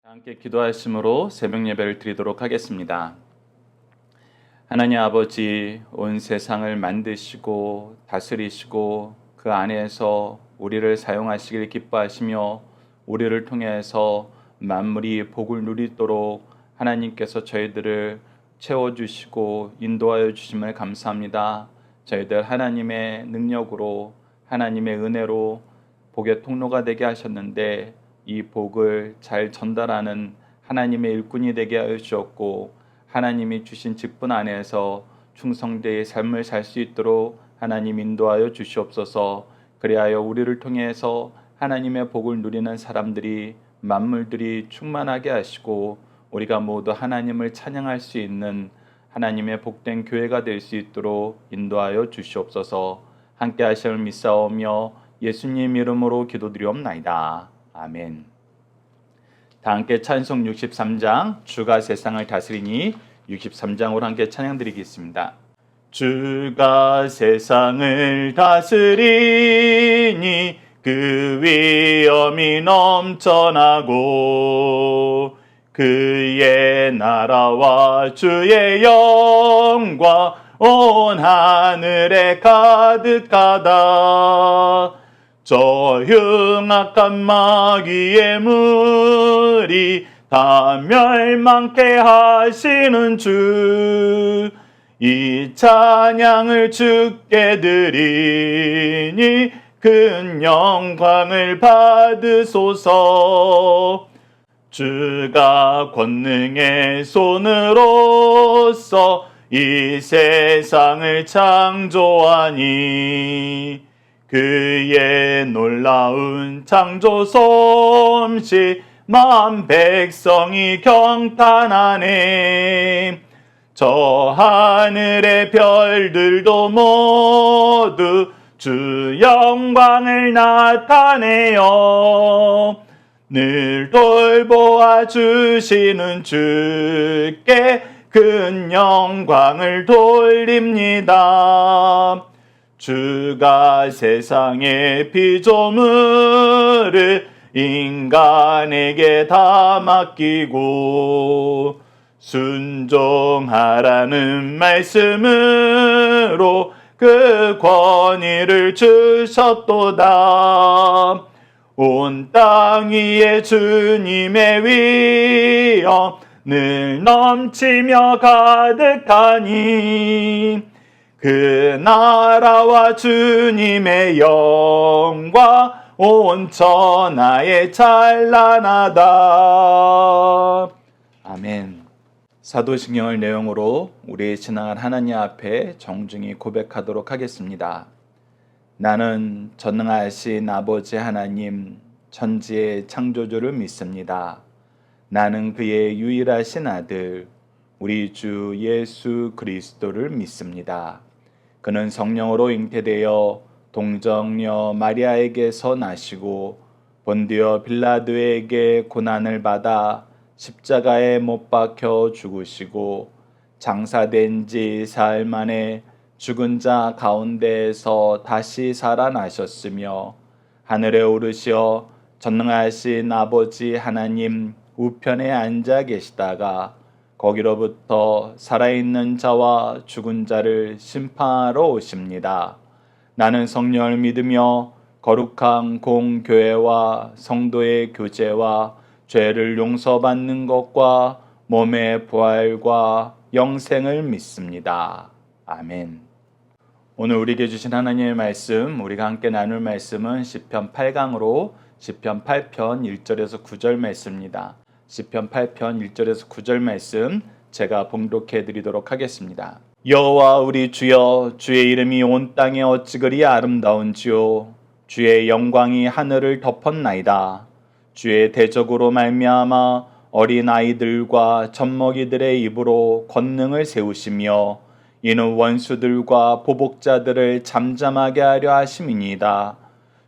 함께 기도하심으로 새벽 예배를 드리도록 하겠습니다. 하나님 아버지, 온 세상을 만드시고 다스리시고 그 안에서 우리를 사용하시길 기뻐하시며 우리를 통해서 만물이 복을 누리도록 하나님께서 저희들을 채워주시고 인도하여 주심을 감사합니다. 저희들 하나님의 능력으로 하나님의 은혜로 복의 통로가 되게 하셨는데 이 복을 잘 전달하는 하나님의 일꾼이 되게 하여 주셨고 하나님이 주신 직분 안에서 충성되의 삶을 살 수 있도록 하나님 인도하여 주시옵소서. 그리하여 우리를 통해서 하나님의 복을 누리는 사람들이 만물들이 충만하게 하시고 우리가 모두 하나님을 찬양할 수 있는 하나님의 복된 교회가 될 수 있도록 인도하여 주시옵소서. 함께 하심을 믿사오며 예수님 이름으로 기도드리옵나이다. 아멘. 다 함께 찬송 63장 주가 세상을 다스리니 63장으로 함께 찬양드리겠습니다. 주가 세상을 다스리니 그 위엄이 넘쳐나고 그의 나라와 주의 영광 온 하늘에 가득하다. 저 흉악한 마귀의 무리 다 멸망케 하시는 주, 이 찬양을 주께 드리니 큰 영광을 받으소서. 주가 권능의 손으로서 이 세상을 창조하니 그의 놀라운 창조 솜씨 만 백성이 경탄하네. 저 하늘의 별들도 모두 주 영광을 나타내요. 늘 돌보아 주시는 주께 큰 영광을 돌립니다. 주가 세상의 피조물을 인간에게 다 맡기고 순종하라는 말씀으로 그 권위를 주셨도다. 온 땅 위에 주님의 위엄 늘 넘치며 가득하니 그 나라와 주님의 영광 온 천하에 찬란하다. 아멘. 사도신경을 내용으로 우리의 신앙을 하나님 앞에 정중히 고백하도록 하겠습니다. 나는 전능하신 아버지 하나님 천지의 창조주를 믿습니다. 나는 그의 유일하신 아들 우리 주 예수 그리스도를 믿습니다. 그는 성령으로 잉태되어 동정녀 마리아에게서 나시고 본디오 빌라도에게 고난을 받아 십자가에 못 박혀 죽으시고 장사된 지 사흘 만에 죽은 자 가운데에서 다시 살아나셨으며 하늘에 오르시어 전능하신 아버지 하나님 우편에 앉아 계시다가 거기로부터 살아있는 자와 죽은 자를 심판하러 오십니다. 나는 성령을 믿으며 거룩한 공교회와 성도의 교제와 죄를 용서받는 것과 몸의 부활과 영생을 믿습니다. 아멘. 오늘 우리에게 주신 하나님의 말씀, 우리가 함께 나눌 말씀은 시편 8강으로 시편 8편 1절에서 9절 말씀입니다. 시편 8편 1절에서 9절 말씀 제가 봉독해 드리도록 하겠습니다. 여호와 우리 주여, 주의 이름이 온 땅에 어찌 그리 아름다운지요. 주의 영광이 하늘을 덮었나이다. 주의 대적으로 말미암아 어린 아이들과 젖먹이들의 입으로 권능을 세우시며 이는 원수들과 보복자들을 잠잠하게 하려 하심이니이다.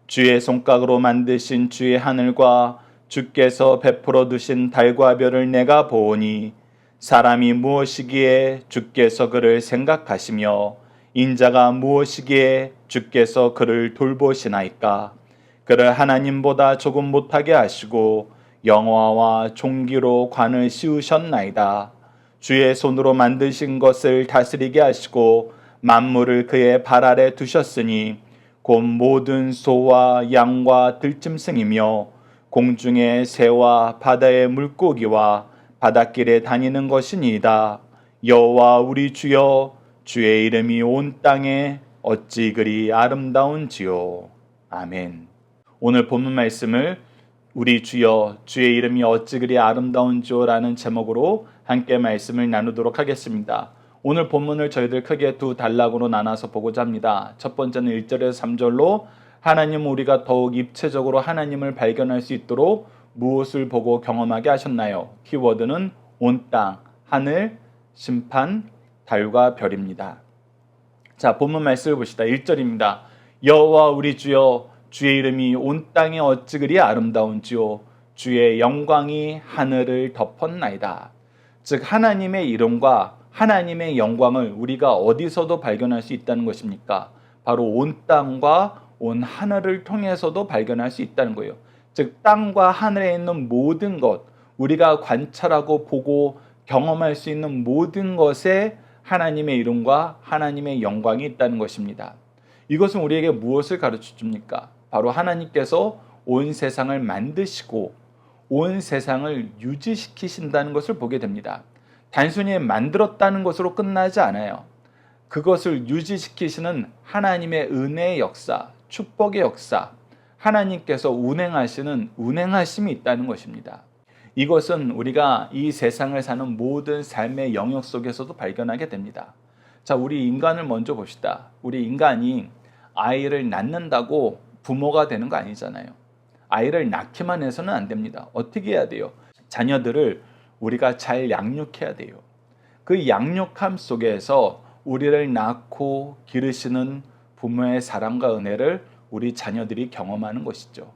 주의 손각으로 만드신 주의 하늘과 주께서 베풀어 두신 달과 별을 내가 보오니 사람이 무엇이기에 주께서 그를 생각하시며 인자가 무엇이기에 주께서 그를 돌보시나이까. 그를 하나님보다 조금 못하게 하시고 영화와 종기로 관을 씌우셨나이다. 주의 손으로 만드신 것을 다스리게 하시고 만물을 그의 발 아래 두셨으니 곧 모든 소와 양과 들짐승이며 공중의 새와 바다의 물고기와 바닷길에 다니는 것이니이다. 여호와 우리 주여, 주의 이름이 온 땅에 어찌 그리 아름다운지요. 아멘. 오늘 본문 말씀을 우리 주여, 주의 이름이 어찌 그리 아름다운지요 라는 제목으로 함께 말씀을 나누도록 하겠습니다. 오늘 본문을 저희들 크게 두 단락으로 나눠서 보고자 합니다. 첫 번째는 1절에서 3절로 하나님 우리가 더욱 입체적으로 하나님을 발견할 수 있도록 무엇을 보고 경험하게 하셨나요? 키워드는 온 땅, 하늘, 심판, 달과 별입니다. 자, 본문 말씀을 보시다. 1절입니다. 여호와 우리 주여, 주의 이름이 온 땅에 어찌 그리 아름다운지요. 주의 영광이 하늘을 덮었나이다. 즉 하나님의 이름과 하나님의 영광을 우리가 어디서도 발견할 수 있다는 것입니까? 바로 온 땅과 온 하늘을 통해서도 발견할 수 있다는 거예요. 즉 땅과 하늘에 있는 모든 것, 우리가 관찰하고 보고 경험할 수 있는 모든 것에 하나님의 이름과 하나님의 영광이 있다는 것입니다. 이것은 우리에게 무엇을 가르쳐 줍니까? 바로 하나님께서 온 세상을 만드시고 온 세상을 유지시키신다는 것을 보게 됩니다. 단순히 만들었다는 것으로 끝나지 않아요. 그것을 유지시키시는 하나님의 은혜의 역사, 축복의 역사, 하나님께서 운행하심이 있다는 것입니다. 이것은 우리가 이 세상을 사는 모든 삶의 영역 속에서도 발견하게 됩니다. 자, 우리 인간을 먼저 봅시다. 우리 인간이 아이를 낳는다고 부모가 되는 거 아니잖아요. 아이를 낳기만 해서는 안 됩니다. 어떻게 해야 돼요? 자녀들을 우리가 잘 양육해야 돼요. 그 양육함 속에서 우리를 낳고 기르시는 부모의 사랑과 은혜를 우리 자녀들이 경험하는 것이죠.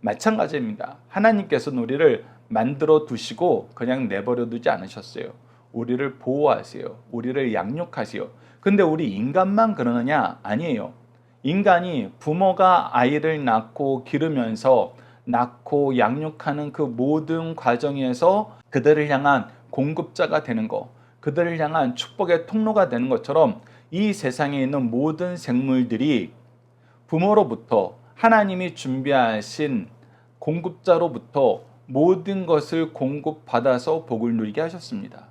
마찬가지입니다. 하나님께서는 우리를 만들어 두시고 그냥 내버려 두지 않으셨어요. 우리를 보호하세요. 우리를 양육하세요. 근데 우리 인간만 그러느냐? 아니에요. 인간이 부모가 아이를 낳고 기르면서 낳고 양육하는 그 모든 과정에서 그들을 향한 공급자가 되는 것, 그들을 향한 축복의 통로가 되는 것처럼 이 세상에 있는 모든 생물들이 부모로부터 하나님이 준비하신 공급자로부터 모든 것을 공급받아서 복을 누리게 하셨습니다.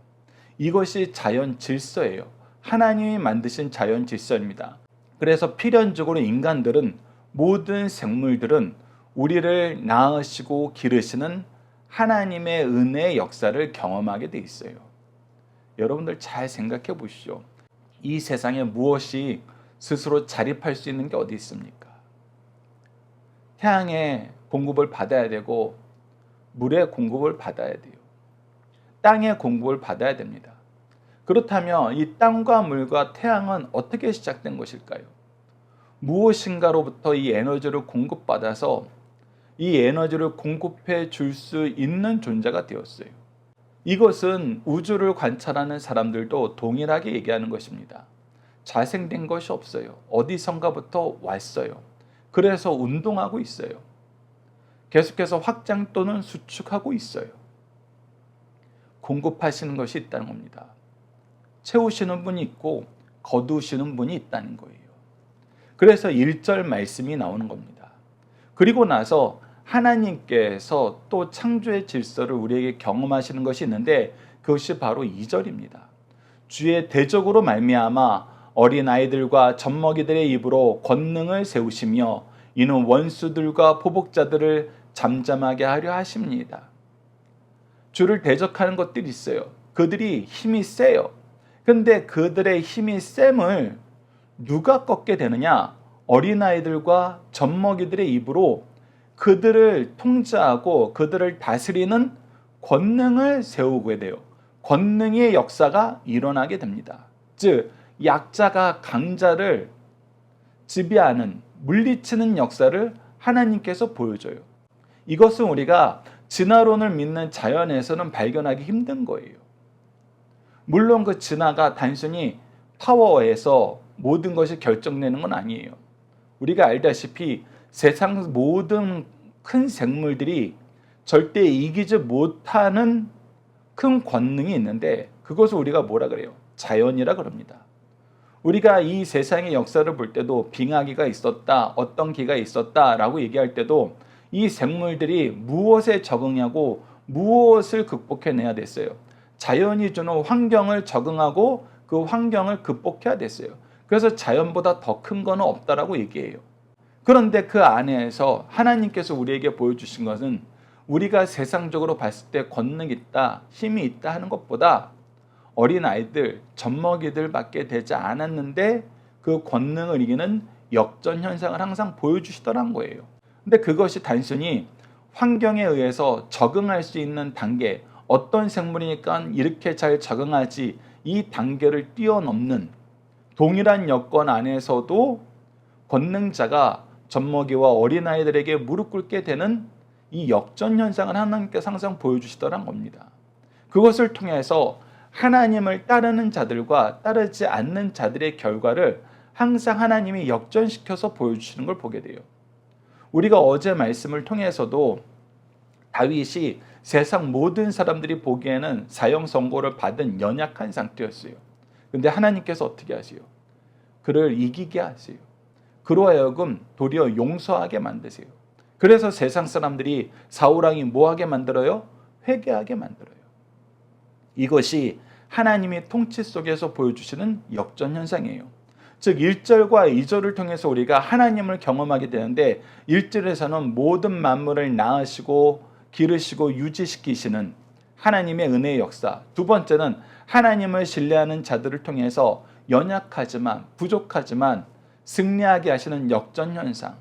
이것이 자연 질서예요. 하나님이 만드신 자연 질서입니다. 그래서 필연적으로 인간들은, 모든 생물들은 우리를 낳으시고 기르시는 하나님의 은혜의 역사를 경험하게 돼 있어요. 여러분들 잘 생각해 보시죠. 이 세상에 무엇이 스스로 자립할 수 있는 게 어디 있습니까? 태양의 공급을 받아야 되고 물의 공급을 받아야 돼요. 땅의 공급을 받아야 됩니다. 그렇다면 이 땅과 물과 태양은 어떻게 시작된 것일까요? 무엇인가로부터 이 에너지를 공급받아서 이 에너지를 공급해 줄 수 있는 존재가 되었어요. 이것은 우주를 관찰하는 사람들도 동일하게 얘기하는 것입니다. 자생된 것이 없어요. 어디선가부터 왔어요. 그래서 운동하고 있어요. 계속해서 확장 또는 수축하고 있어요. 공급하시는 것이 있다는 겁니다. 채우시는 분이 있고 거두시는 분이 있다는 거예요. 그래서 1절 말씀이 나오는 겁니다. 그리고 나서 하나님께서 또 창조의 질서를 우리에게 경험하시는 것이 있는데 그것이 바로 2절입니다. 주의 대적으로 말미암아 어린아이들과 젖먹이들의 입으로 권능을 세우시며 이는 원수들과 포복자들을 잠잠하게 하려 하십니다. 주를 대적하는 것들이 있어요. 그들이 힘이 세요. 근데 그들의 힘이 셈을 누가 꺾게 되느냐? 어린아이들과 젖먹이들의 입으로 그들을 통제하고 그들을 다스리는 권능을 세우게 돼요. 권능의 역사가 일어나게 됩니다. 즉 약자가 강자를 지배하는, 물리치는 역사를 하나님께서 보여줘요. 이것은 우리가 진화론을 믿는 자연에서는 발견하기 힘든 거예요. 물론 그 진화가 단순히 파워에서 모든 것이 결정되는 건 아니에요. 우리가 알다시피 세상 모든 큰 생물들이 절대 이기지 못하는 큰 권능이 있는데 그것을 우리가 뭐라 그래요? 자연이라 그럽니다. 우리가 이 세상의 역사를 볼 때도 빙하기가 있었다, 어떤 기가 있었다라고 얘기할 때도 이 생물들이 무엇에 적응하고 무엇을 극복해내야 됐어요. 자연이 주는 환경을 적응하고 그 환경을 극복해야 됐어요. 그래서 자연보다 더 큰 거는 없다라고 얘기해요. 그런데 그 안에서 하나님께서 우리에게 보여주신 것은 우리가 세상적으로 봤을 때 권능이 있다, 힘이 있다 하는 것보다 어린아이들, 젖먹이들밖에 되지 않았는데 그 권능을 이기는 역전현상을 항상 보여주시더란 거예요. 근데 그것이 단순히 환경에 의해서 적응할 수 있는 단계, 어떤 생물이니까 이렇게 잘 적응하지, 이 단계를 뛰어넘는 동일한 여건 안에서도 권능자가 젖먹이와 어린아이들에게 무릎 꿇게 되는 이 역전현상을 하나님께서 항상 보여주시더란 겁니다. 그것을 통해서 하나님을 따르는 자들과 따르지 않는 자들의 결과를 항상 하나님이 역전시켜서 보여주시는 걸 보게 돼요. 우리가 어제 말씀을 통해서도 다윗이 세상 모든 사람들이 보기에는 사형 선고를 받은 연약한 상태였어요. 근데 하나님께서 어떻게 하세요? 그를 이기게 하세요. 그로 하여금 도리어 용서하게 만드세요. 그래서 세상 사람들이 사울왕이 뭐하게 만들어요? 회개하게 만들어요. 이것이 하나님의 통치 속에서 보여주시는 역전현상이에요. 즉 1절과 2절을 통해서 우리가 하나님을 경험하게 되는데 1절에서는 모든 만물을 낳으시고 기르시고 유지시키시는 하나님의 은혜의 역사, 두 번째는 하나님을 신뢰하는 자들을 통해서 연약하지만 부족하지만 승리하게 하시는 역전현상,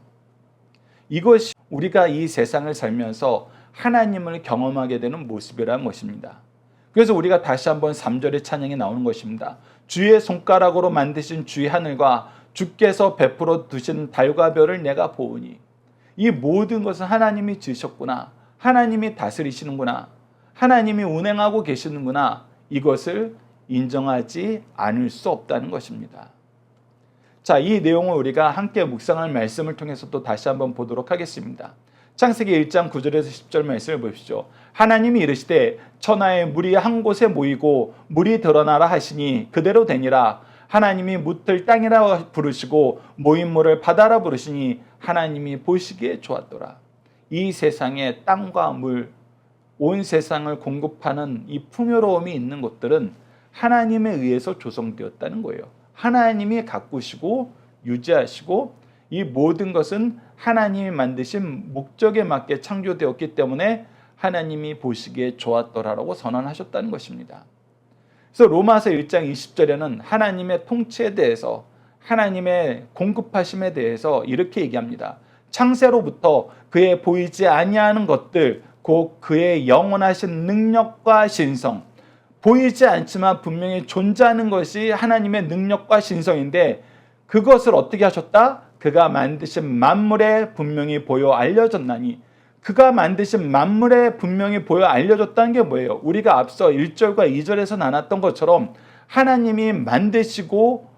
이것이 우리가 이 세상을 살면서 하나님을 경험하게 되는 모습이라는 것입니다. 그래서 우리가 다시 한번 3절의 찬양이 나오는 것입니다. 주의 손가락으로 만드신 주의 하늘과 주께서 베풀어 두신 달과 별을 내가 보으니, 이 모든 것은 하나님이 지으셨구나, 하나님이 다스리시는구나, 하나님이 운행하고 계시는구나, 이것을 인정하지 않을 수 없다는 것입니다. 자, 이 내용을 우리가 함께 묵상할 말씀을 통해서 또 다시 한번 보도록 하겠습니다. 창세기 1장 9절에서 10절 말씀을 보십시오. 하나님이 이르시되 천하의 물이 한 곳에 모이고 물이 드러나라 하시니 그대로 되니라. 하나님이 묻을 땅이라 부르시고 모인 물을 바다라 부르시니 하나님이 보시기에 좋았더라. 이 세상에 땅과 물, 온 세상을 공급하는 이 풍요로움이 있는 것들은 하나님에 의해서 조성되었다는 거예요. 하나님이 가꾸시고 유지하시고 이 모든 것은 하나님이 만드신 목적에 맞게 창조되었기 때문에 하나님이 보시기에 좋았더라라고 선언하셨다는 것입니다. 그래서 로마서 1장 20절에는 하나님의 통치에 대해서, 하나님의 공급하심에 대해서 이렇게 얘기합니다. 창세로부터 그의 보이지 아니하는 것들, 곧 그의 영원하신 능력과 신성, 보이지 않지만 분명히 존재하는 것이 하나님의 능력과 신성인데 그것을 어떻게 하셨다? 그가 만드신 만물에 분명히 보여 알려졌나니, 그가 만드신 만물에 분명히 보여 알려졌다는 게 뭐예요? 우리가 앞서 1절과 2절에서 나눴던 것처럼 하나님이 만드시고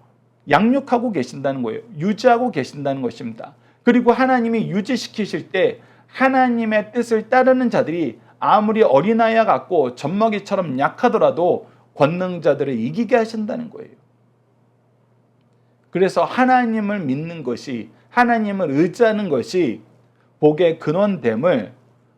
양육하고 계신다는 거예요. 유지하고 계신다는 것입니다. 그리고 하나님이 유지시키실 때 하나님의 뜻을 따르는 자들이 아무리 어린아이와 같고 젖먹이처럼 약하더라도 권능자들을 이기게 하신다는 거예요. 그래서 하나님을 믿는 것이, 하나님을 의지하는 것이 복의 근원됨을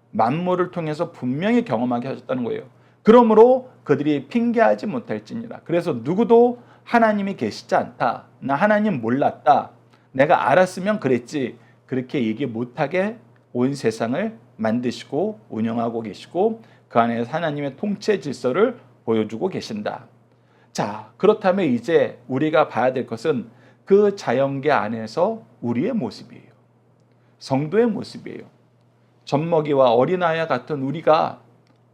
만물을 통해서 분명히 경험하게 하셨다는 거예요. 그러므로 그들이 핑계하지 못할지니라. 그래서 누구도 하나님이 계시지 않다, 나 하나님 몰랐다, 내가 알았으면 그랬지, 그렇게 얘기 못하게 온 세상을 만드시고 운영하고 계시고 그 안에서 하나님의 통치 질서를 보여주고 계신다. 자, 그렇다면 이제 우리가 봐야 될 것은 그 자연계 안에서 우리의 모습이에요. 성도의 모습이에요. 젖먹이와 어린아이와 같은 우리가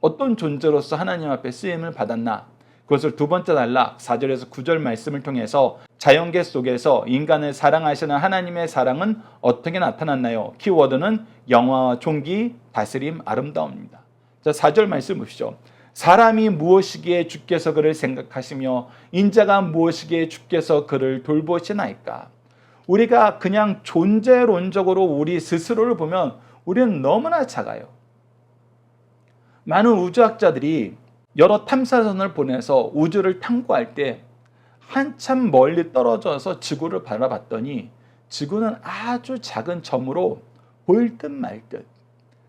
어떤 존재로서 하나님 앞에 쓰임을 받았나, 그것을 두 번째 단락 4절에서 9절 말씀을 통해서 자연계 속에서 인간을 사랑하시는 하나님의 사랑은 어떻게 나타났나요? 키워드는 영화와 존귀, 다스림, 아름다움입니다. 자, 4절 말씀 보시죠. 사람이 무엇이기에 주께서 그를 생각하시며 인자가 무엇이기에 주께서 그를 돌보시나이까. 우리가 그냥 존재론적으로 우리 스스로를 보면 우리는 너무나 작아요. 많은 우주학자들이 여러 탐사선을 보내서 우주를 탐구할 때 한참 멀리 떨어져서 지구를 바라봤더니 지구는 아주 작은 점으로 보일 듯 말 듯.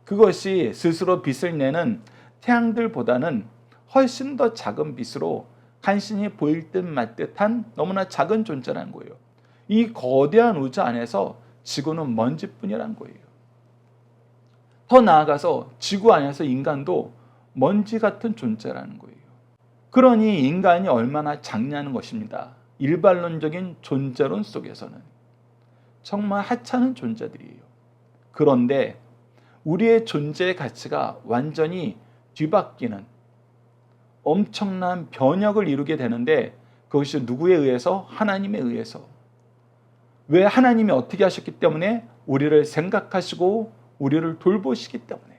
그것이 스스로 빛을 내는 태양들보다는 훨씬 더 작은 빛으로 간신히 보일 듯 말 듯한 너무나 작은 존재라는 거예요. 이 거대한 우주 안에서 지구는 먼지뿐이란 거예요. 더 나아가서 지구 안에서 인간도 먼지 같은 존재라는 거예요. 그러니 인간이 얼마나 작냐는 것입니다. 일반론적인 존재론 속에서는 정말 하찮은 존재들이에요. 그런데 우리의 존재의 가치가 완전히 뒤바뀌는 엄청난 변혁을 이루게 되는데 그것이 누구에 의해서? 하나님에 의해서. 왜? 하나님이 어떻게 하셨기 때문에? 우리를 생각하시고 우리를 돌보시기 때문에.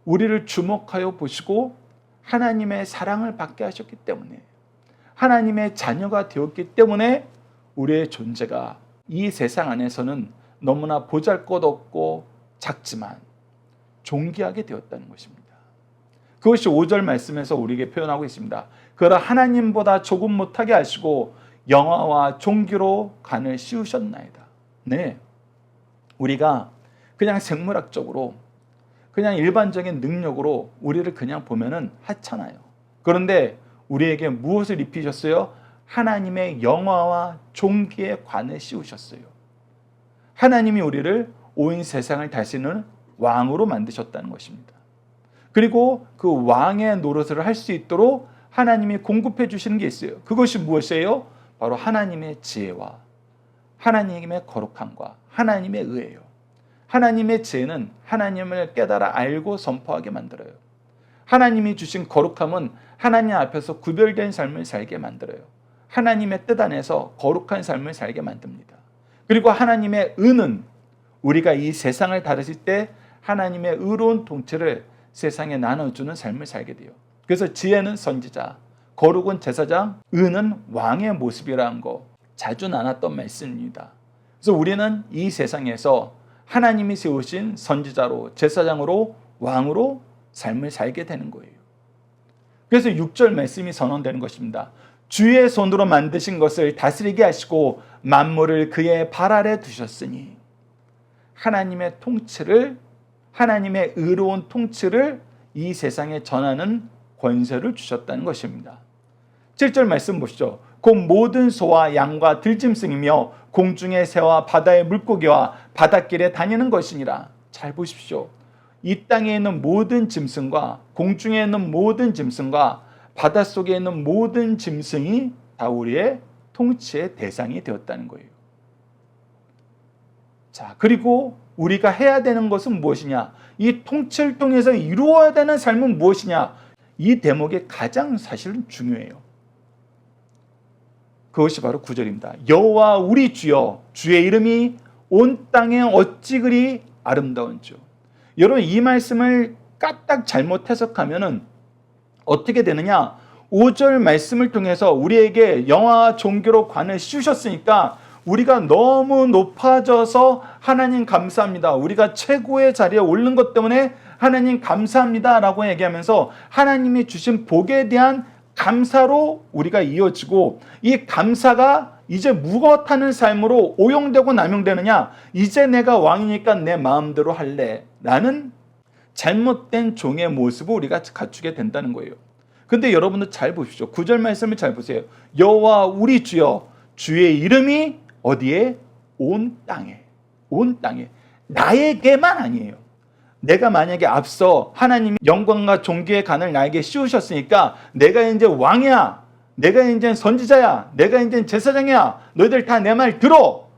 우리를 주목하여 보시고 하나님의 사랑을 받게 하셨기 때문에, 하나님의 자녀가 되었기 때문에 우리의 존재가 이 세상 안에서는 너무나 보잘것없고 작지만 존귀하게 되었다는 것입니다. 그것이 5절 말씀에서 우리에게 표현하고 있습니다. 그러나 하나님보다 조금 못하게 하시고 영화와 존귀로 관을 씌우셨나이다. 네, 우리가 그냥 생물학적으로 그냥 일반적인 능력으로 우리를 그냥 보면은 하찮아요. 그런데 우리에게 무엇을 입히셨어요? 하나님의 영화와 존귀의 관을 씌우셨어요. 하나님이 우리를 온 세상을 다스리는 왕으로 만드셨다는 것입니다. 그리고 그 왕의 노릇을 할 수 있도록 하나님이 공급해 주시는 게 있어요. 그것이 무엇이에요? 바로 하나님의 지혜와 하나님의 거룩함과 하나님의 의예요. 하나님의 지혜는 하나님을 깨달아 알고 선포하게 만들어요. 하나님이 주신 거룩함은 하나님 앞에서 구별된 삶을 살게 만들어요. 하나님의 뜻 안에서 거룩한 삶을 살게 만듭니다. 그리고 하나님의 의는 우리가 이 세상을 다루실 때 하나님의 의로운 통치를 세상에 나눠주는 삶을 살게 돼요. 그래서 지혜는 선지자, 거룩은 제사장, 의는 왕의 모습이라는 거 자주 나눴던 말씀입니다. 그래서 우리는 이 세상에서 하나님이 세우신 선지자로, 제사장으로, 왕으로 삶을 살게 되는 거예요. 그래서 6절 말씀이 선언되는 것입니다. 주의 손으로 만드신 것을 다스리게 하시고 만물을 그의 발 아래 두셨으니, 하나님의 통치를, 하나님의 의로운 통치를 이 세상에 전하는 권세를 주셨다는 것입니다. 7절 말씀 보시죠. 곧 모든 소와 양과 들짐승이며 공중의 새와 바다의 물고기와 바닷길에 다니는 것이니라. 잘 보십시오. 이 땅에 있는 모든 짐승과 공중에 있는 모든 짐승과 바닷속에 있는 모든 짐승이 다 우리의 통치의 대상이 되었다는 거예요. 자, 그리고 우리가 해야 되는 것은 무엇이냐? 이 통치를 통해서 이루어야 되는 삶은 무엇이냐? 이 대목이 가장 사실은 중요해요. 그것이 바로 9절입니다. 여호와 우리 주여, 주의 이름이 온 땅에 어찌 그리 아름다운지요. 여러분, 이 말씀을 까딱 잘못 해석하면은 어떻게 되느냐? 5절 말씀을 통해서 우리에게 영화와 존귀로 관을 씌우셨으니까 우리가 너무 높아져서 하나님 감사합니다, 우리가 최고의 자리에 오른 것 때문에 하나님 감사합니다 라고 얘기하면서 하나님이 주신 복에 대한 감사로 우리가 이어지고, 이 감사가 이제 무엇하는 삶으로 오용되고 남용되느냐? 이제 내가 왕이니까 내 마음대로 할래 라는 잘못된 종의 모습을 우리가 갖추게 된다는 거예요. 근데 여러분들 잘 보십시오. 9절 말씀을 잘 보세요. 여호와 우리 주여, 주의 이름이 어디에? 온 땅에. 온 땅에. 나에게만 아니에요. 내가 만약에 앞서 하나님이 영광과 존귀의 관을 나에게 씌우셨으니까 내가 이제 왕이야, 내가 이제 선지자야, 내가 이제 제사장이야, 너희들 다 내 말 들어,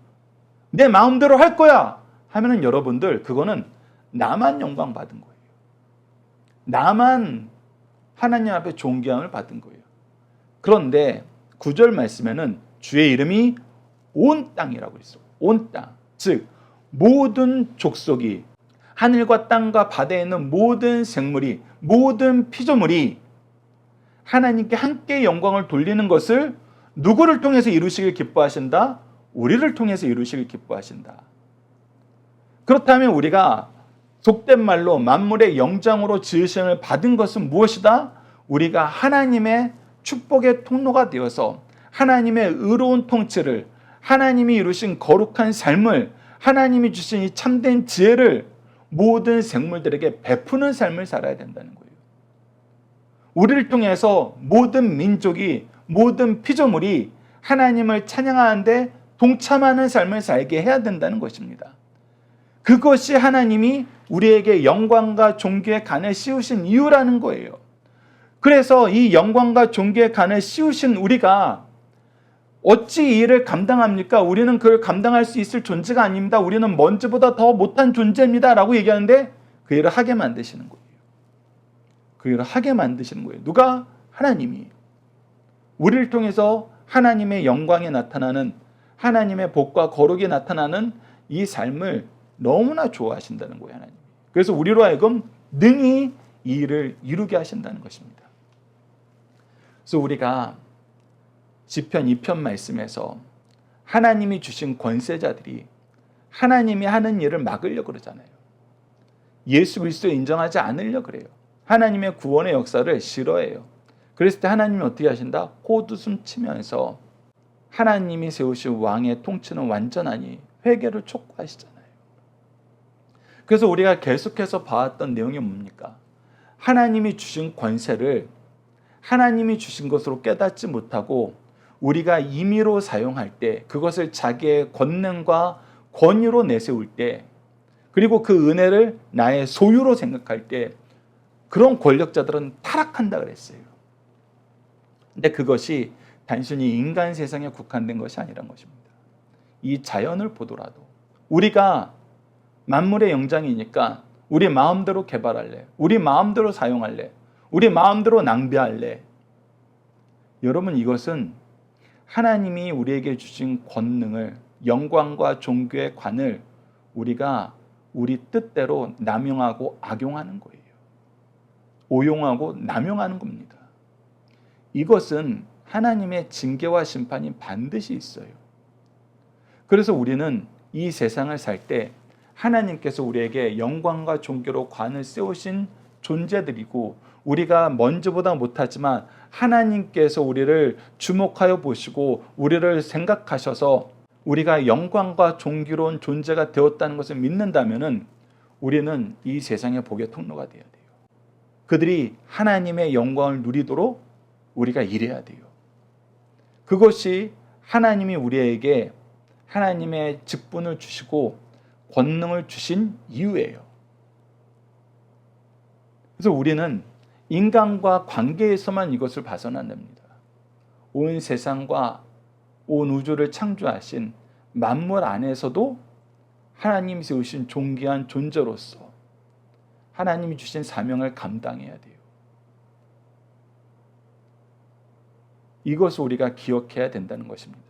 내 마음대로 할 거야 하면은 여러분들, 그거는 나만 영광 받은 거예요. 나만 하나님 앞에 존귀함을 받은 거예요. 그런데 9절 말씀에는 주의 이름이 온 땅이라고 있어. 온 땅. 즉 모든 족속이, 하늘과 땅과 바다에 있는 모든 생물이, 모든 피조물이 하나님께 함께 영광을 돌리는 것을 누구를 통해서 이루시길 기뻐하신다? 우리를 통해서 이루시길 기뻐하신다. 그렇다면 우리가 속된 말로 만물의 영장으로 지으심을 받은 것은 무엇이다? 우리가 하나님의 축복의 통로가 되어서 하나님의 의로운 통치를, 하나님이 이루신 거룩한 삶을, 하나님이 주신 이 참된 지혜를 모든 생물들에게 베푸는 삶을 살아야 된다는 거예요. 우리를 통해서 모든 민족이, 모든 피조물이 하나님을 찬양하는데 동참하는 삶을 살게 해야 된다는 것입니다. 그것이 하나님이 우리에게 영광과 존귀의 간을 씌우신 이유라는 거예요. 그래서 이 영광과 존귀의 간을 씌우신 우리가 어찌 이 일을 감당합니까? 우리는 그걸 감당할 수 있을 존재가 아닙니다. 우리는 먼지보다 더 못한 존재입니다. 라고 얘기하는데 그 일을 하게 만드시는 거예요. 그 일을 하게 만드시는 거예요. 누가? 하나님이. 우리를 통해서 하나님의 영광이 나타나는, 하나님의 복과 거룩이 나타나는 이 삶을 너무나 좋아하신다는 거예요, 하나님. 그래서 우리로 하여금 능히 이 일을 이루게 하신다는 것입니다. 그래서 우리가 시편 2편 말씀에서 하나님이 주신 권세자들이 하나님이 하는 일을 막으려고 그러잖아요. 예수 그리스도 인정하지 않으려고 그래요. 하나님의 구원의 역사를 싫어해요. 그랬을 때 하나님이 어떻게 하신다? 콧웃음 치면서 하나님이 세우신 왕의 통치는 완전하니 회개를 촉구하시잖아요. 그래서 우리가 계속해서 봐왔던 내용이 뭡니까? 하나님이 주신 권세를 하나님이 주신 것으로 깨닫지 못하고 우리가 임의로 사용할 때, 그것을 자기의 권능과 권위로 내세울 때, 그리고 그 은혜를 나의 소유로 생각할 때 그런 권력자들은 타락한다 그랬어요. 근데 그것이 단순히 인간 세상에 국한된 것이 아니란 것입니다. 이 자연을 보더라도 우리가 만물의 영장이니까 우리 마음대로 개발할래, 우리 마음대로 사용할래, 우리 마음대로 낭비할래. 여러분, 이것은 하나님이 우리에게 주신 권능을, 영광과 존귀의 관을 우리가 우리 뜻대로 남용하고 악용하는 거예요. 오용하고 남용하는 겁니다. 이것은 하나님의 징계와 심판이 반드시 있어요. 그래서 우리는 이 세상을 살 때 하나님께서 우리에게 영광과 존귀로 관을 세우신 존재들이고, 우리가 먼저보다 못하지만 하나님께서 우리를 주목하여 보시고 우리를 생각하셔서 우리가 영광과 존귀로운 존재가 되었다는 것을 믿는다면 우리는 이 세상의 복의 통로가 되어야 돼요. 그들이 하나님의 영광을 누리도록 우리가 일해야 돼요. 그것이 하나님이 우리에게 하나님의 직분을 주시고 권능을 주신 이유예요. 그래서 우리는 인간과 관계에서만 이것을 봐서는 안 됩니다. 온 세상과 온 우주를 창조하신 만물 안에서도 하나님이 세우신 존귀한 존재로서 하나님이 주신 사명을 감당해야 돼요. 이것을 우리가 기억해야 된다는 것입니다.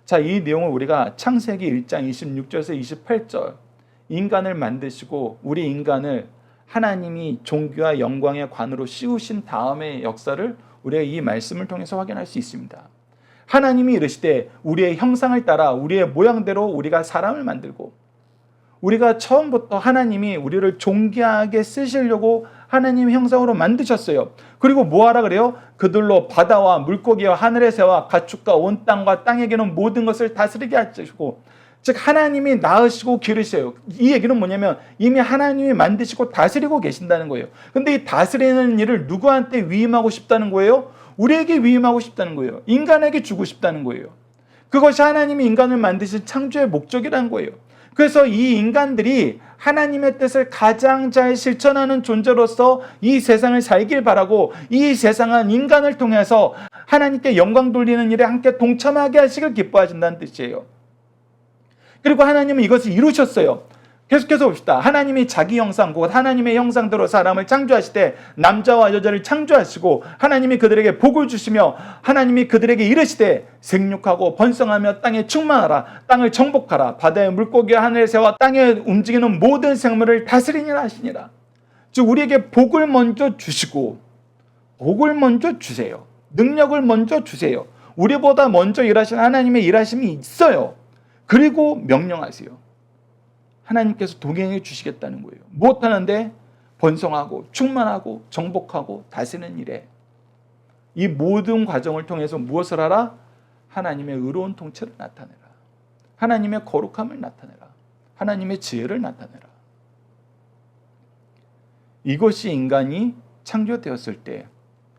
자, 이 내용을 우리가 창세기 1장 26절에서 28절, 인간을 만드시고 우리 인간을 하나님이 존귀와 영광의 관으로 씌우신 다음의 역사를 우리가 이 말씀을 통해서 확인할 수 있습니다. 하나님이 이르시되 우리의 형상을 따라 우리의 모양대로 우리가 사람을 만들고, 우리가 처음부터 하나님이 우리를 존귀하게 쓰시려고 하나님 형상으로 만드셨어요. 그리고 뭐하라 그래요? 그들로 바다와 물고기와 하늘의 새와 가축과 온 땅과 땅에 기는 모든 것을 다스리게 하시고, 즉 하나님이 낳으시고 기르셔요. 이 얘기는 뭐냐면 이미 하나님이 만드시고 다스리고 계신다는 거예요. 근데 이 다스리는 일을 누구한테 위임하고 싶다는 거예요? 우리에게 위임하고 싶다는 거예요. 인간에게 주고 싶다는 거예요. 그것이 하나님이 인간을 만드신 창조의 목적이라는 거예요. 그래서 이 인간들이 하나님의 뜻을 가장 잘 실천하는 존재로서 이 세상을 살길 바라고, 이 세상은 인간을 통해서 하나님께 영광 돌리는 일에 함께 동참하게 하시길 기뻐하신다는 뜻이에요. 그리고 하나님은 이것을 이루셨어요. 계속해서 봅시다. 하나님이 자기 형상, 곧 하나님의 형상대로 사람을 창조하실 때 남자와 여자를 창조하시고 하나님이 그들에게 복을 주시며 하나님이 그들에게 이르시되 생육하고 번성하며 땅에 충만하라, 땅을 정복하라, 바다의 물고기와 하늘의 새와 땅에 움직이는 모든 생물을 다스리니라 하시니라. 즉 우리에게 복을 먼저 주시고, 복을 먼저 주세요. 능력을 먼저 주세요. 우리보다 먼저 일하신 하나님의 일하심이 있어요. 그리고 명령하세요. 하나님께서 동행해 주시겠다는 거예요. 무엇하는데? 번성하고 충만하고 정복하고 다스리는 일에. 이 모든 과정을 통해서 무엇을 하라? 하나님의 의로운 통치를 나타내라. 하나님의 거룩함을 나타내라. 하나님의 지혜를 나타내라. 이것이 인간이 창조되었을 때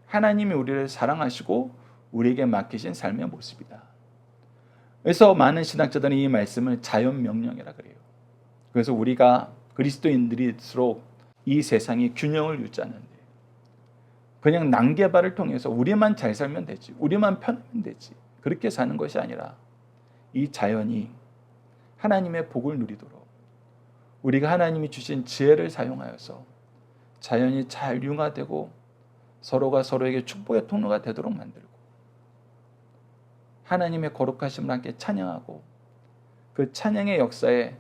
하나님이 우리를 사랑하시고 우리에게 맡기신 삶의 모습이다. 그래서 많은 신학자들은 이 말씀을 자연명령이라 그래요. 그래서 우리가 그리스도인들일수록 이 세상이 균형을 유지하는데 그냥 낭개발을 통해서 우리만 잘 살면 되지, 우리만 편하면 되지, 그렇게 사는 것이 아니라 이 자연이 하나님의 복을 누리도록 우리가 하나님이 주신 지혜를 사용하여서 자연이 잘 융화되고 서로가 서로에게 축복의 통로가 되도록 만들고 하나님의 거룩하심을 함께 찬양하고 그 찬양의 역사에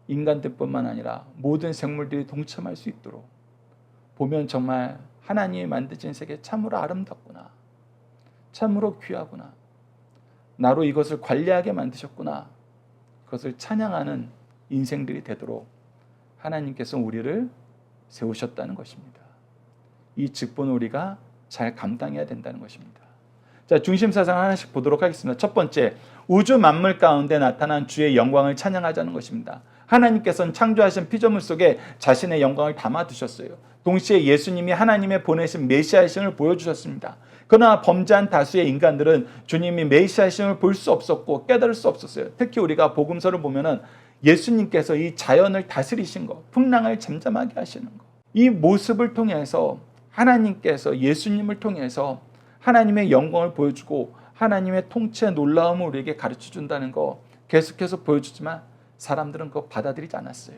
인간들뿐만 아니라 모든 생물들이 동참할 수 있도록 보면 정말 하나님이 만드신 세계 참으로 아름답구나, 참으로 귀하구나, 나로 이것을 관리하게 만드셨구나, 그것을 찬양하는 인생들이 되도록 하나님께서 우리를 세우셨다는 것입니다. 이 직분을 우리가 잘 감당해야 된다는 것입니다. 자, 중심사상 하나씩 보도록 하겠습니다. 첫 번째, 우주 만물 가운데 나타난 주의 영광을 찬양하자는 것입니다. 하나님께서는 창조하신 피조물 속에 자신의 영광을 담아두셨어요. 동시에 예수님이 하나님의 보내신 메시아이심을 보여주셨습니다. 그러나 범죄한 다수의 인간들은 주님이 메시아이심을 볼 수 없었고 깨달을 수 없었어요. 특히 우리가 복음서를 보면은 예수님께서 이 자연을 다스리신 것, 풍랑을 잠잠하게 하시는 것, 이 모습을 통해서 하나님께서 예수님을 통해서 하나님의 영광을 보여주고 하나님의 통치의 놀라움을 우리에게 가르쳐준다는 거 계속해서 보여주지만 사람들은 그거 받아들이지 않았어요.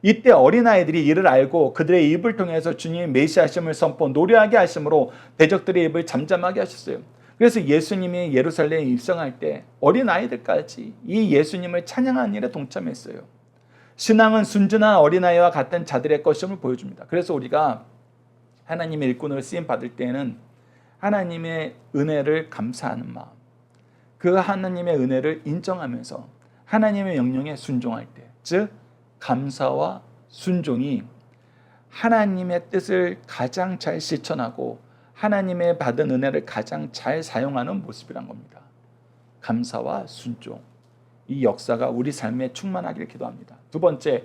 이때 어린아이들이 이를 알고 그들의 입을 통해서 주님의 메시아심을 선포 노래하게 하심으로 대적들의 입을 잠잠하게 하셨어요. 그래서 예수님이 예루살렘에 입성할 때 어린아이들까지 이 예수님을 찬양하는 일에 동참했어요. 신앙은 순전한 어린아이와 같은 자들의 것임을 보여줍니다. 그래서 우리가 하나님의 일꾼으로 쓰임 받을 때에는 하나님의 은혜를 감사하는 마음, 그 하나님의 은혜를 인정하면서 하나님의 명령에 순종할 때, 즉 감사와 순종이 하나님의 뜻을 가장 잘 실천하고 하나님의 받은 은혜를 가장 잘 사용하는 모습이란 겁니다. 감사와 순종, 이 역사가 우리 삶에 충만하기를 기도합니다. 두 번째,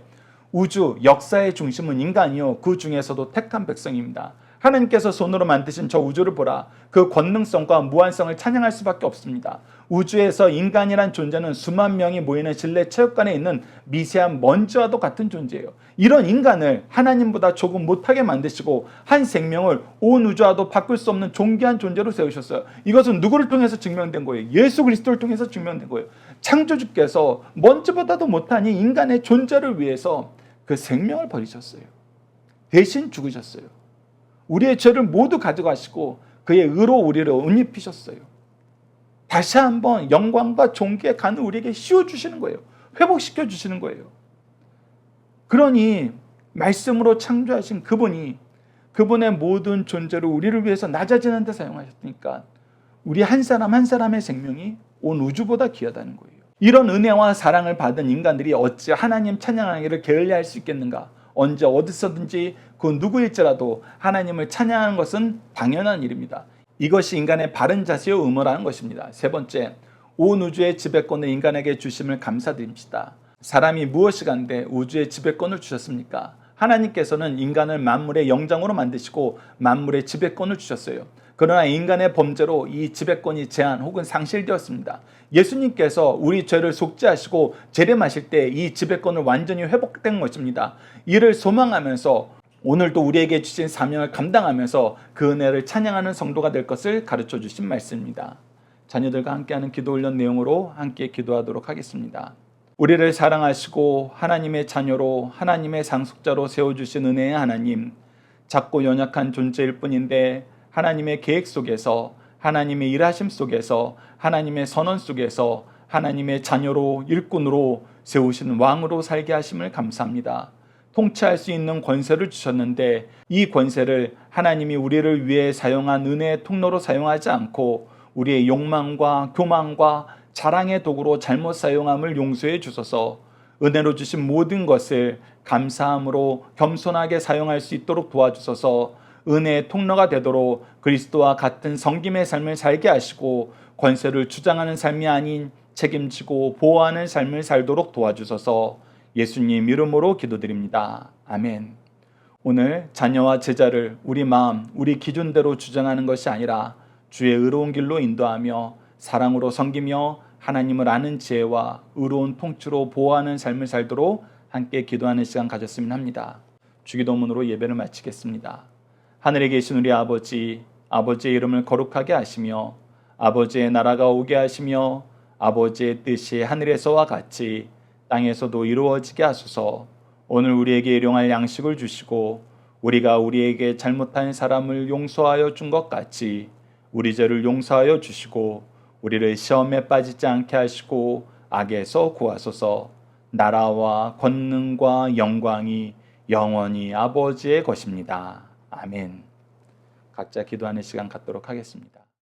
우주 역사의 중심은 인간이요 그 중에서도 택한 백성입니다. 하나님께서 손으로 만드신 저 우주를 보라. 그 권능성과 무한성을 찬양할 수밖에 없습니다. 우주에서 인간이란 존재는 수만 명이 모이는 실내 체육관에 있는 미세한 먼지와도 같은 존재예요. 이런 인간을 하나님보다 조금 못하게 만드시고 한 생명을 온 우주와도 바꿀 수 없는 존귀한 존재로 세우셨어요. 이것은 누구를 통해서 증명된 거예요? 예수 그리스도를 통해서 증명된 거예요. 창조주께서 먼지보다도 못한 이 인간의 존재를 위해서 그 생명을 버리셨어요. 대신 죽으셨어요. 우리의 죄를 모두 가져가시고 그의 의로 우리를 옷 입히셨어요. 다시 한번 영광과 존귀의 간을 우리에게 씌워주시는 거예요. 회복시켜 주시는 거예요. 그러니 말씀으로 창조하신 그분이 그분의 모든 존재로 우리를 위해서 낮아지는 데 사용하셨으니까 우리 한 사람 한 사람의 생명이 온 우주보다 귀하다는 거예요. 이런 은혜와 사랑을 받은 인간들이 어찌 하나님 찬양하기를 게을리할 수 있겠는가? 언제 어디서든지 그 누구일지라도 하나님을 찬양하는 것은 당연한 일입니다. 이것이 인간의 바른 자세요 의무라는 것입니다. 세 번째, 온 우주의 지배권을 인간에게 주심을 감사드립시다. 사람이 무엇이 간데 우주의 지배권을 주셨습니까? 하나님께서는 인간을 만물의 영장으로 만드시고 만물의 지배권을 주셨어요. 그러나 인간의 범죄로 이 지배권이 제한 혹은 상실되었습니다. 예수님께서 우리 죄를 속죄하시고 재림하실 때 이 지배권을 완전히 회복된 것입니다. 이를 소망하면서 오늘도 우리에게 주신 사명을 감당하면서 그 은혜를 찬양하는 성도가 될 것을 가르쳐 주신 말씀입니다. 자녀들과 함께하는 기도 훈련 내용으로 함께 기도하도록 하겠습니다. 우리를 사랑하시고 하나님의 자녀로 하나님의 상속자로 세워주신 은혜의 하나님, 작고 연약한 존재일 뿐인데 하나님의 계획 속에서 하나님의 일하심 속에서 하나님의 선언 속에서 하나님의 자녀로 일꾼으로 세우신 왕으로 살게 하심을 감사합니다. 통치할 수 있는 권세를 주셨는데 이 권세를 하나님이 우리를 위해 사용한 은혜의 통로로 사용하지 않고 우리의 욕망과 교만과 자랑의 도구로 잘못 사용함을 용서해 주소서. 은혜로 주신 모든 것을 감사함으로 겸손하게 사용할 수 있도록 도와주셔서 은혜의 통로가 되도록 그리스도와 같은 섬김의 삶을 살게 하시고 권세를 주장하는 삶이 아닌 책임지고 보호하는 삶을 살도록 도와주셔서 예수님 이름으로 기도드립니다. 아멘. 오늘 자녀와 제자를 우리 마음, 우리 기준대로 주장하는 것이 아니라 주의 의로운 길로 인도하며 사랑으로 섬기며 하나님을 아는 지혜와 의로운 통치로 보호하는 삶을 살도록 함께 기도하는 시간 가졌으면 합니다. 주기도문으로 예배를 마치겠습니다. 하늘에 계신 우리 아버지, 아버지의 이름을 거룩하게 하시며 아버지의 나라가 오게 하시며 아버지의 뜻이 하늘에서와 같이 땅에서도 이루어지게 하소서. 오늘 우리에게 일용할 양식을 주시고 우리가 우리에게 잘못한 사람을 용서하여 준 것 같이 우리 죄를 용서하여 주시고 우리를 시험에 빠지지 않게 하시고 악에서 구하소서. 나라와 권능과 영광이 영원히 아버지의 것입니다. 아멘. 각자 기도하는 시간 갖도록 하겠습니다.